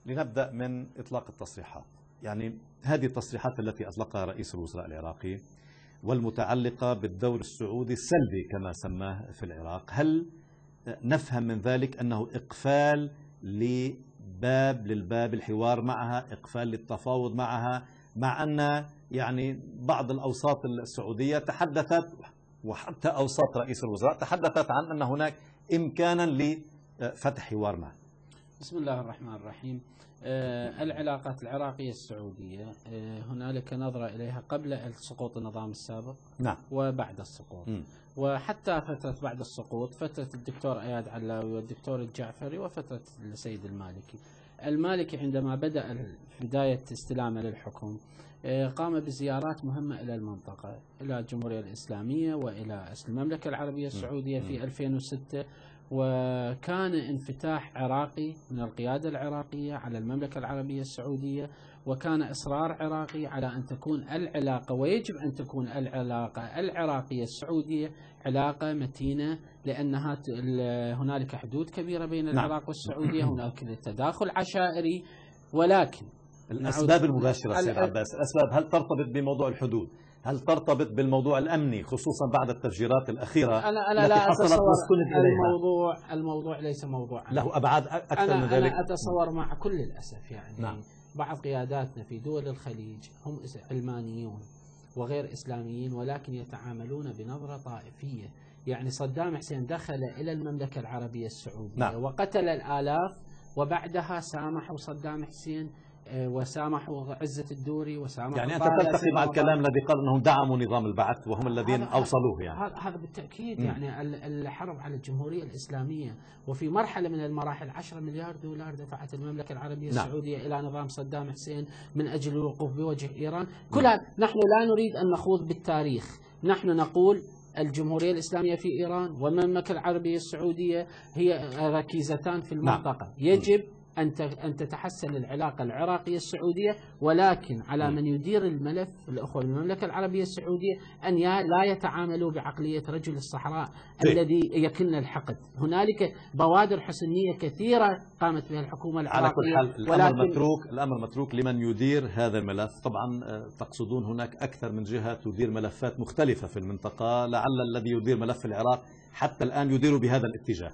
لنبدأ من إطلاق التصريحات. يعني هذه التصريحات التي أطلقها رئيس الوزراء العراقي والمتعلقة بالدور السعودي السلبي كما سماه في العراق، هل نفهم من ذلك أنه إقفال للباب الحوار معها، إقفال للتفاوض معها، مع أن يعني بعض الأوساط السعودية تحدثت وحتى أوساط رئيس الوزراء تحدثت عن أن هناك إمكانا لفتح حوار معه؟ بسم الله الرحمن الرحيم. العلاقات العراقية السعودية هنالك نظرة إليها قبل سقوط النظام السابق، نعم، وبعد السقوط. وحتى فترة بعد السقوط، فترة الدكتور اياد علاوي والدكتور الجعفري وفترة السيد المالكي. المالكي عندما بدأ بداية استلامه للحكم قام بزيارات مهمة إلى المنطقة، إلى الجمهورية الإسلامية وإلى المملكة العربية السعودية في 2006، وكان انفتاح عراقي من القيادة العراقية على المملكة العربية السعودية، وكان إصرار عراقي على أن تكون العلاقة، ويجب أن تكون العلاقة العراقية السعودية علاقة متينة، لأنها هنالك حدود كبيرة بين العراق والسعودية، هناك تداخل عشائري. ولكن الأسباب المباشرة سيد عباس، الأسباب هل ترتبط بموضوع الحدود؟ هل ترتبط بالموضوع الأمني خصوصا بعد التفجيرات الأخيرة أنا التي لا حصلت واستند إليها؟ الموضوع ليس موضوع له أبعاد أكثر من ذلك. أنا أتصور مع كل الأسف يعني نعم. بعض قياداتنا في دول الخليج هم علمانيون وغير إسلاميين، ولكن يتعاملون بنظرة طائفية. يعني صدام حسين دخل إلى المملكة العربية السعودية، نعم، وقتل الآلاف، وبعدها سامحوا صدام حسين وسامحوا عزة الدوري وسامحوا. يعني أنت تلتقي مع الكلام الذي قال أنهم دعموا نظام البعث وهم الذين أوصلوه؟ يعني هذا بالتأكيد. يعني الحرب على الجمهورية الإسلامية، وفي مرحلة من المراحل 10 مليار دولار دفعت المملكة العربية السعودية إلى نظام صدام حسين من أجل الوقوف بوجه إيران. كلها نحن لا نريد أن نخوض بالتاريخ، نحن نقول الجمهورية الإسلامية في إيران والمملكة العربية السعودية هي ركيزتان في المنطقة. يجب أن تتحسن العلاقة العراقية السعودية، ولكن على من يدير الملف الأخوة المملكة العربية السعودية أن لا يتعاملوا بعقلية رجل الصحراء الذي يكن الحقد. هنالك بوادر حسنية كثيرة قامت بها الحكومة العراقية. على كل حال الأمر متروك لمن يدير هذا الملف. طبعا تقصدون هناك أكثر من جهة تدير ملفات مختلفة في المنطقة، لعل الذي يدير ملف العراق حتى الآن يدير بهذا الاتجاه.